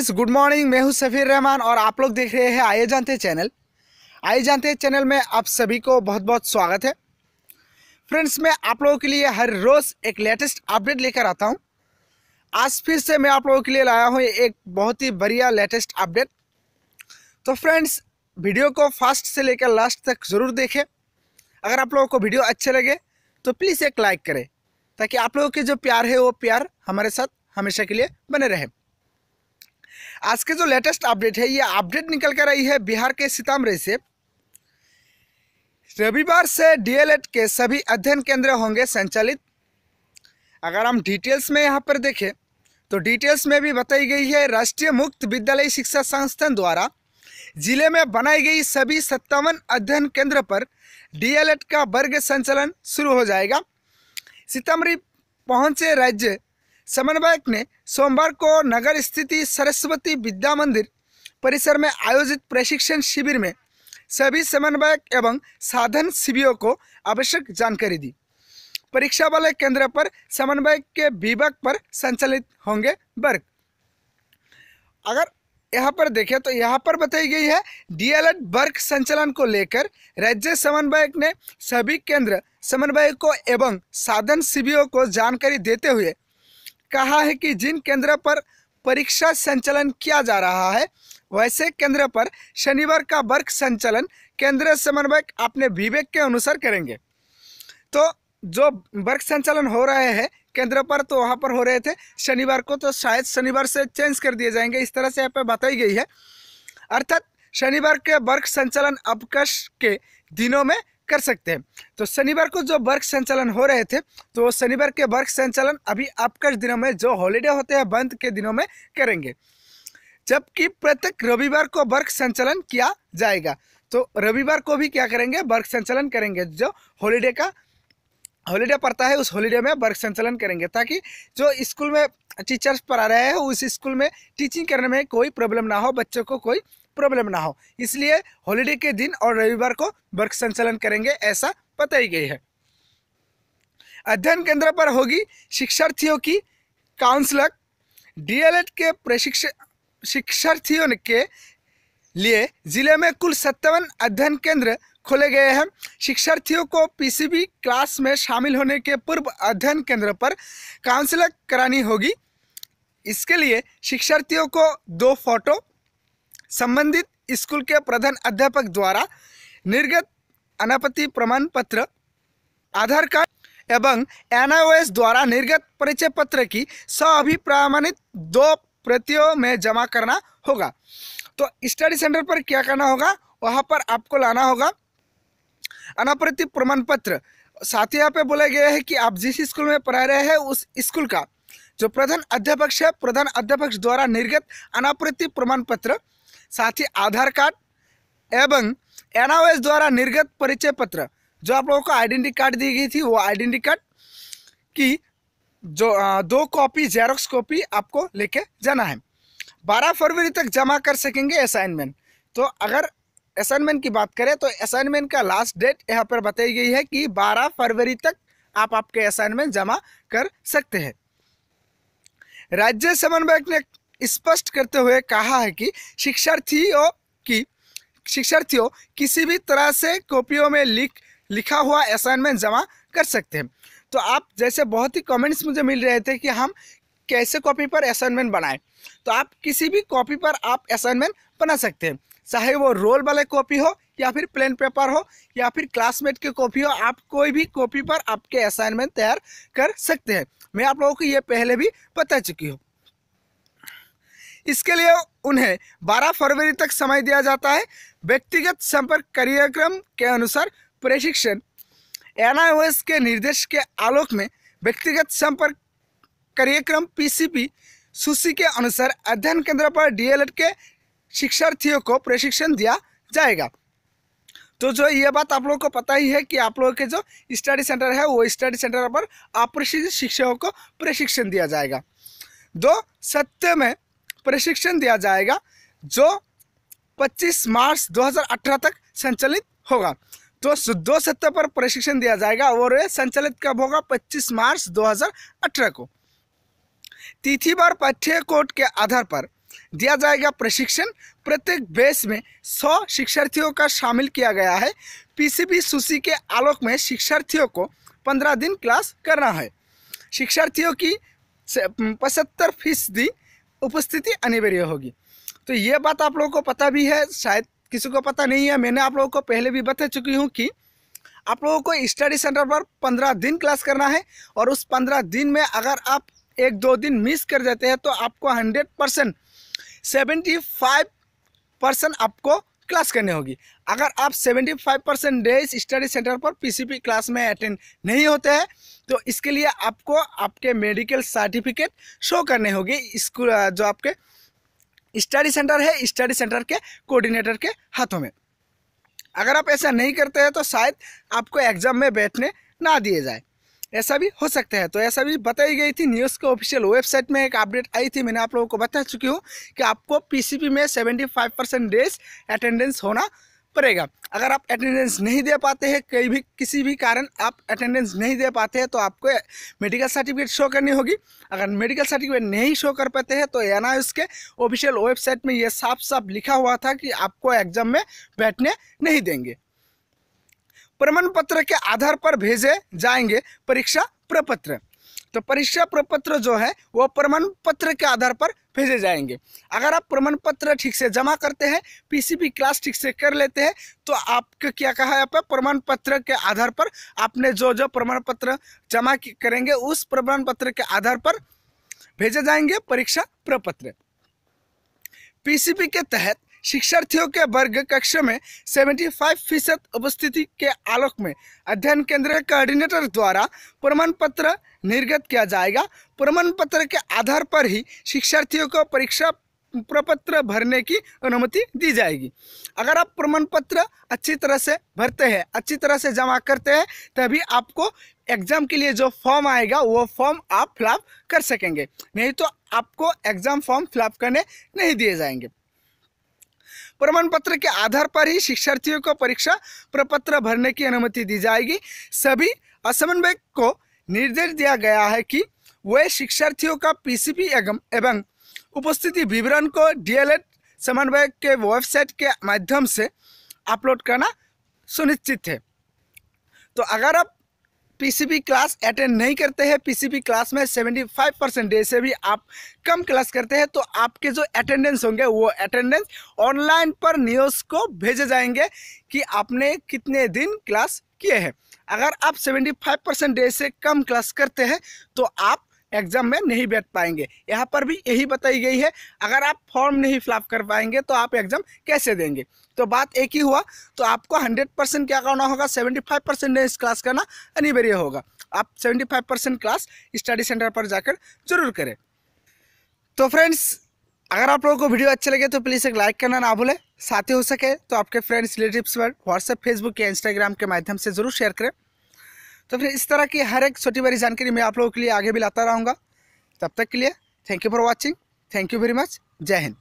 Friends good morning. मैं हूं सफीर रहमान और आप लोग देख रहे हैं आइए जानते चैनल। आइए जानते चैनल में आप सभी को बहुत बहुत स्वागत है। फ्रेंड्स मैं आप लोगों के लिए हर रोज़ एक लेटेस्ट अपडेट लेकर आता हूं। आज फिर से मैं आप लोगों के लिए लाया हूं एक बहुत ही बढ़िया लेटेस्ट अपडेट। तो फ्रेंड्स वीडियो को फर्स्ट से लेकर लास्ट तक ज़रूर देखें। अगर आप लोगों को वीडियो अच्छे लगे तो प्लीज़ एक लाइक करें ताकि आप लोगों के जो प्यार है वो प्यार हमारे साथ हमेशा के लिए बने रहे। आज के जो लेटेस्ट अपडेट है ये अपडेट निकल कर आई है बिहार के सीतामढ़ी से। रविवार से डीएलएड के सभी अध्ययन केंद्र होंगे संचालित। अगर हम डिटेल्स में यहाँ पर देखें तो डिटेल्स में भी बताई गई है राष्ट्रीय मुक्त विद्यालय शिक्षा संस्थान द्वारा जिले में बनाई गई सभी 57 अध्ययन केंद्र पर डीएलएड का वर्ग संचालन शुरू हो जाएगा। सीतामढ़ी पहुंचे राज्य समन्वयक ने सोमवार को नगर स्थित सरस्वती विद्या मंदिर परिसर में आयोजित प्रशिक्षण शिविर में सभी समन्वयक एवं साधन शिविरों को आवश्यक जानकारी दी। परीक्षा वाले केंद्र पर समन्वयक के विभाग पर संचालित होंगे वर्ग। अगर यहाँ पर देखें तो यहाँ पर बताई गई है डीएलएड वर्ग संचालन को लेकर राज्य समन्वयक ने सभी केंद्र समन्वयकों एवं साधन शिविरों को जानकारी देते हुए कहा है कि जिन केंद्र पर परीक्षा संचालन किया जा रहा है वैसे केंद्र पर शनिवार का वर्ग संचालन केंद्र समन्वयक अपने विवेक के अनुसार करेंगे। तो जो वर्ग संचालन हो रहे हैं केंद्र पर तो वहाँ पर हो रहे थे शनिवार को, तो शायद शनिवार से चेंज कर दिए जाएंगे, इस तरह से यहाँ पर बताई गई है। अर्थात शनिवार के वर्ग संचालन अवकाश के दिनों में कर सकते हैं। तो शनिवार को जो वर्ग संचालन हो रहे थे तो शनिवार के वर्ग संचालन अभी अवकाश दिनों में जो हॉलीडे होते हैं बंद के दिनों में करेंगे, जबकि प्रत्येक रविवार को वर्ग संचालन किया जाएगा। तो रविवार को भी क्या करेंगे, वर्ग संचालन करेंगे। जो हॉलीडे पड़ता है उस हॉलीडे में वर्ग संचालन करेंगे ताकि जो स्कूल में टीचर्स पढ़ा रहे हैं उस स्कूल में टीचिंग करने में कोई प्रॉब्लम ना हो, बच्चों को कोई प्रॉब्लम ना हो, इसलिए हॉलीडे के दिन और रविवार को वर्ग संचालन करेंगे, ऐसा बताई गई है। अध्ययन केंद्र पर होगी शिक्षार्थियों की काउंसलिंग। डीएलएड के शिक्षार्थियों के लिए जिले में कुल 57 अध्ययन केंद्र खोले गए हैं। शिक्षार्थियों को पीसीबी क्लास में शामिल होने के पूर्व अध्ययन केंद्र पर काउंसलिंग करानी होगी। इसके लिए शिक्षार्थियों को 2 फोटो संबंधित स्कूल के प्रधान अध्यापक द्वारा निर्गत अनापत्ति प्रमाण पत्र, आधार कार्ड एवं एनआईओएस द्वारा निर्गत परिचय पत्र की अभिप्रमाणित 2 प्रतियों में जमा करना होगा। तो स्टडी सेंटर पर क्या करना होगा, वहाँ पर आपको लाना होगा अनापत्ति प्रमाण पत्र। साथ ही यहाँ पे बोला गया है कि आप जिस स्कूल में पढ़ा रहे हैं उस स्कूल का जो प्रधान अध्यापक है, प्रधान अध्यापक द्वारा निर्गत अनापत्ति प्रमाण पत्र, साथ ही आधार कार्ड एवं एनआईओएस द्वारा निर्गत परिचय पत्र, जो आप लोगों को आइडेंटिटी कार्ड दी गई थी वो आइडेंटिटी कार्ड की जो 2 कॉपी जेरोक्स कॉपी आपको लेके जाना है। 12 फरवरी तक जमा कर सकेंगे असाइनमेंट। तो अगर असाइनमेंट की बात करें तो असाइनमेंट का लास्ट डेट यहाँ पर बताई गई है कि 12 फरवरी तक आप आपके असाइनमेंट जमा कर सकते हैं। राज्य समन्वयक ने स्पष्ट करते हुए कहा है कि शिक्षार्थियों किसी भी तरह से कॉपियों में लिखा हुआ असाइनमेंट जमा कर सकते हैं। तो आप जैसे बहुत ही कमेंट्स मुझे मिल रहे थे कि हम कैसे कॉपी पर असाइनमेंट बनाएं, तो आप किसी भी कॉपी पर आप असाइनमेंट बना सकते हैं, चाहे वो रोल वाले कॉपी हो या फिर प्लेन पेपर हो या फिर क्लासमेट की कॉपी हो। आप कोई भी कॉपी पर आपके असाइनमेंट तैयार कर सकते हैं। मैं आप लोगों को ये पहले भी बता चुकी हूँ। इसके लिए उन्हें 12 फरवरी तक समय दिया जाता है। व्यक्तिगत संपर्क कार्यक्रम के अनुसार प्रशिक्षण एनआईओएस के निर्देश के आलोक में व्यक्तिगत संपर्क कार्यक्रम पीसीपी सूची के अनुसार अध्ययन केंद्र पर डीएलएड के शिक्षार्थियों को प्रशिक्षण दिया जाएगा। तो जो ये बात आप लोगों को पता ही है कि आप लोगों के जो स्टडी सेंटर है वो स्टडी सेंटर पर अप्रशिक्षित शिक्षकों को प्रशिक्षण दिया जाएगा। 2 सत्र में प्रशिक्षण दिया जाएगा जो 25 मार्च 2018 तक संचालित होगा। तो 2 सत्र पर प्रशिक्षण दिया जाएगा और ये संचालित कब होगा, 25 मार्च 2018 को। तिथिवार पाठ्य कोड के आधार पर दिया जाएगा प्रशिक्षण। प्रत्येक बैच में 100 शिक्षार्थियों का शामिल किया गया है। पीसीबी सूची के आलोक में शिक्षार्थियों को 15 दिन क्लास करना है। शिक्षार्थियों की 75% उपस्थिति अनिवार्य होगी। तो ये बात आप लोगों को पता भी है, शायद किसी को पता नहीं है। मैंने आप लोगों को पहले भी बता चुकी हूँ कि आप लोगों को स्टडी सेंटर पर 15 दिन क्लास करना है, और उस 15 दिन में अगर आप 1-2 दिन मिस कर देते हैं तो आपको 100% 75% आपको क्लास करनी होगी। अगर आप 75% डेज स्टडी सेंटर पर पीसीपी क्लास में अटेंड नहीं होते हैं तो इसके लिए आपको आपके मेडिकल सर्टिफिकेट शो करने होंगे स्कूल जो आपके स्टडी सेंटर है, स्टडी सेंटर के कोऑर्डिनेटर के हाथों में। अगर आप ऐसा नहीं करते हैं तो शायद आपको एग्जाम में बैठने ना दिए जाए, ऐसा भी हो सकता है। तो ऐसा भी बताई गई थी न्यूज़ के ऑफिशियल वेबसाइट में, एक अपडेट आई थी, मैंने आप लोगों को बता चुकी हूँ कि आपको पीसीपी में 75% डेज अटेंडेंस होना पड़ेगा। अगर आप अटेंडेंस नहीं दे पाते हैं, किसी भी कारण आप अटेंडेंस नहीं दे पाते हैं तो आपको मेडिकल सर्टिफिकेट शो करनी होगी। अगर मेडिकल सर्टिफिकेट नहीं शो कर पाते हैं तो एनआईओएस के ऑफिशियल वेबसाइट में ये साफ साफ लिखा हुआ था कि आपको एग्जाम में बैठने नहीं देंगे। प्रमाण पत्र के आधार पर भेजे जाएंगे परीक्षा प्रपत्र। तो परीक्षा प्रपत्र जो है वो प्रमाण पत्र के आधार पर भेजे जाएंगे। अगर आप प्रमाण पत्र ठीक से जमा करते हैं, पीसीपी क्लास ठीक से कर लेते हैं, तो आपको क्या कहा है, आप प्रमाण पत्र के आधार पर आपने जो प्रमाण पत्र जमा करेंगे उस प्रमाण पत्र के आधार पर भेजे जाएंगे परीक्षा प्रपत्र। पीसीपी के तहत शिक्षार्थियों के वर्ग कक्ष में 75% उपस्थिति के आलोक में अध्ययन केंद्र कोऑर्डिनेटर द्वारा प्रमाण पत्र निर्गत किया जाएगा। प्रमाण पत्र के आधार पर ही शिक्षार्थियों को परीक्षा प्रपत्र भरने की अनुमति दी जाएगी। अगर आप प्रमाण पत्र अच्छी तरह से भरते हैं, अच्छी तरह से जमा करते हैं, तभी आपको एग्जाम के लिए जो फॉर्म आएगा वो फॉर्म आप फिलअप कर सकेंगे, नहीं तो आपको एग्जाम फॉर्म फिलअप करने नहीं दिए जाएंगे। प्रमाण पत्र के आधार पर ही शिक्षार्थियों को परीक्षा प्रपत्र भरने की अनुमति दी जाएगी। सभी असमन्वयक को निर्देश दिया गया है कि वे शिक्षार्थियों का पीसीपी एवं उपस्थिति विवरण को डीएलएड समन्वयक के वेबसाइट के माध्यम से अपलोड करना सुनिश्चित है। तो अगर आप पीसीबी क्लास अटेंड नहीं करते हैं, पीसीबी क्लास में 75% डे से भी आप कम क्लास करते हैं, तो आपके जो अटेंडेंस होंगे वो अटेंडेंस ऑनलाइन पर न्यूज़ को भेजे जाएंगे कि आपने कितने दिन क्लास किए हैं। अगर आप 75% डे से कम क्लास करते हैं तो आप एग्जाम में नहीं बैठ पाएंगे। यहाँ पर भी यही बताई गई है, अगर आप फॉर्म नहीं फिलअप कर पाएंगे तो आप एग्जाम कैसे देंगे। तो बात एक ही हुआ, तो आपको 100% क्या करना होगा, 75% डेज क्लास करना अनिवार्य होगा। आप 75% क्लास स्टडी सेंटर पर जाकर जरूर करें। तो फ्रेंड्स, अगर आप लोगों को वीडियो अच्छे लगे तो प्लीज़ एक लाइक करना ना भूलें। साथ ही हो सके तो आपके फ्रेंड्स रिलेटिव्स पर व्हाट्सएप, फेसबुक या इंस्टाग्राम के माध्यम से ज़रूर शेयर करें। तो फिर इस तरह की हर एक छोटी बड़ी जानकारी मैं आप लोगों के लिए आगे भी लाता रहूँगा। तब तक के लिए thank you for watching. Thank you very much. जय हिंद।